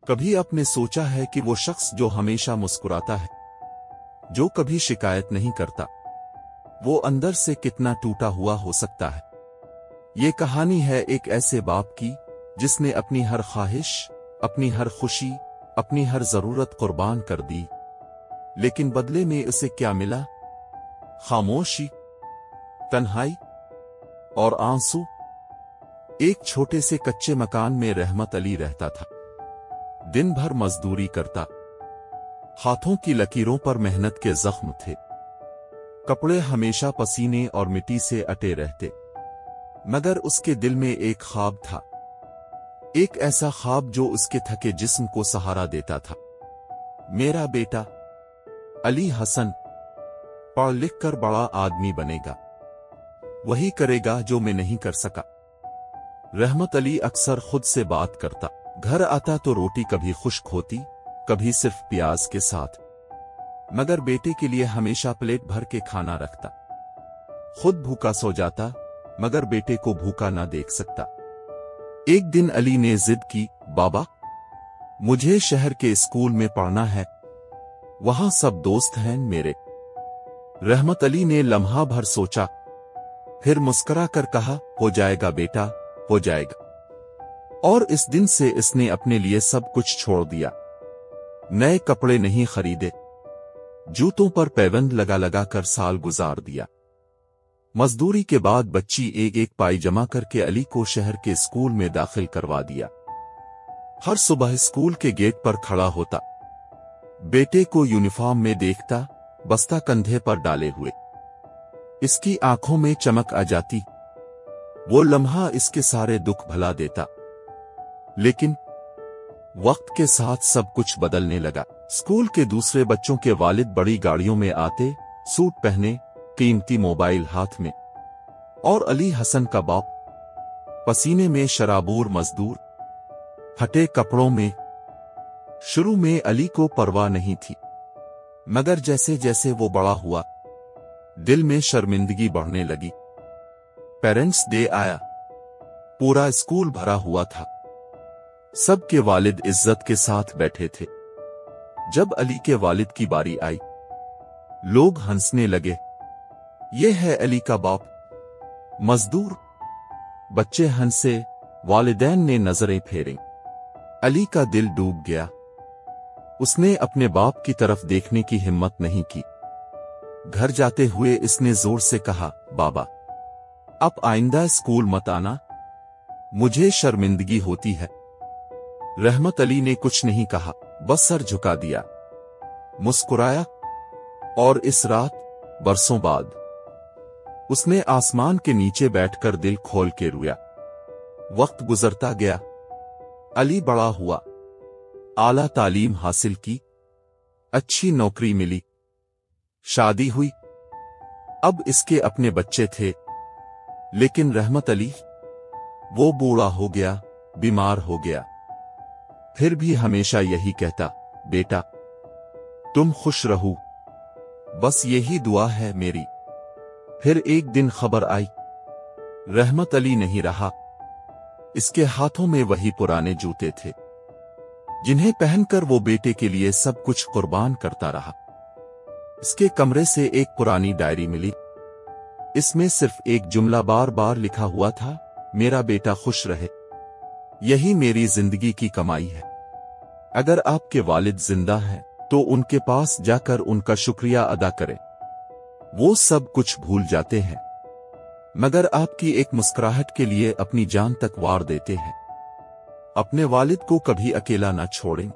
कभी आपने सोचा है कि वो शख्स जो हमेशा मुस्कुराता है, जो कभी शिकायत नहीं करता, वो अंदर से कितना टूटा हुआ हो सकता है। ये कहानी है एक ऐसे बाप की जिसने अपनी हर ख्वाहिश, अपनी हर खुशी, अपनी हर जरूरत कुर्बान कर दी, लेकिन बदले में उसे क्या मिला? खामोशी, तन्हाई और आंसू। एक छोटे से कच्चे मकान में रहमत अली रहता था। दिन भर मजदूरी करता, हाथों की लकीरों पर मेहनत के जख्म थे, कपड़े हमेशा पसीने और मिट्टी से अटे रहते, मगर उसके दिल में एक ख्वाब था, एक ऐसा ख्वाब जो उसके थके जिस्म को सहारा देता था। मेरा बेटा अली हसन पढ़ लिख कर बड़ा आदमी बनेगा, वही करेगा जो मैं नहीं कर सका। रहमत अली अक्सर खुद से बात करता। घर आता तो रोटी कभी खुश्क होती, कभी सिर्फ प्याज के साथ, मगर बेटे के लिए हमेशा प्लेट भर के खाना रखता। खुद भूखा सो जाता, मगर बेटे को भूखा ना देख सकता। एक दिन अली ने जिद की, बाबा, मुझे शहर के स्कूल में पढ़ना है, वहां सब दोस्त हैं मेरे। रहमत अली ने लम्हा भर सोचा, फिर मुस्कुरा कर कहा, हो जाएगा बेटा, हो जाएगा। और इस दिन से इसने अपने लिए सब कुछ छोड़ दिया। नए कपड़े नहीं खरीदे, जूतों पर पैबंद लगा लगा कर साल गुजार दिया। मजदूरी के बाद बच्ची एक एक पाई जमा करके अली को शहर के स्कूल में दाखिल करवा दिया। हर सुबह स्कूल के गेट पर खड़ा होता, बेटे को यूनिफॉर्म में देखता, बस्ता कंधे पर डाले हुए। इसकी आंखों में चमक आ जाती, वो लम्हा इसके सारे दुख भुला देता। लेकिन वक्त के साथ सब कुछ बदलने लगा। स्कूल के दूसरे बच्चों के वालिद बड़ी गाड़ियों में आते, सूट पहने, कीमती मोबाइल हाथ में, और अली हसन का बाप पसीने में शराबूर मजदूर, फटे कपड़ों में। शुरू में अली को परवाह नहीं थी, मगर जैसे जैसे वो बड़ा हुआ, दिल में शर्मिंदगी बढ़ने लगी। पेरेंट्स डे आया, पूरा स्कूल भरा हुआ था, सबके वालिद इज्जत के साथ बैठे थे। जब अली के वालिद की बारी आई, लोग हंसने लगे, ये है अली का बाप, मजदूर। बच्चे हंसे, वालिदैन ने नजरें फेरी। अली का दिल डूब गया, उसने अपने बाप की तरफ देखने की हिम्मत नहीं की। घर जाते हुए इसने जोर से कहा, बाबा, अब आइंदा स्कूल मत आना, मुझे शर्मिंदगी होती है। रहमत अली ने कुछ नहीं कहा, बस सर झुका दिया, मुस्कुराया। और इस रात, बरसों बाद, उसने आसमान के नीचे बैठकर दिल खोल के रोया। वक्त गुजरता गया, अली बड़ा हुआ, आला तालीम हासिल की, अच्छी नौकरी मिली, शादी हुई। अब इसके अपने बच्चे थे, लेकिन रहमत अली, वो बूढ़ा हो गया, बीमार हो गया। फिर भी हमेशा यही कहता, बेटा, तुम खुश रहो, बस यही दुआ है मेरी। फिर एक दिन खबर आई, रहमत अली नहीं रहा। इसके हाथों में वही पुराने जूते थे, जिन्हें पहनकर वो बेटे के लिए सब कुछ कुर्बान करता रहा। इसके कमरे से एक पुरानी डायरी मिली, इसमें सिर्फ एक जुमला बार बार लिखा हुआ था, मेरा बेटा खुश रहे, यही मेरी जिंदगी की कमाई है। अगर आपके वालिद जिंदा हैं, तो उनके पास जाकर उनका शुक्रिया अदा करें। वो सब कुछ भूल जाते हैं, मगर आपकी एक मुस्कुराहट के लिए अपनी जान तक वार देते हैं। अपने वालिद को कभी अकेला न छोड़ें।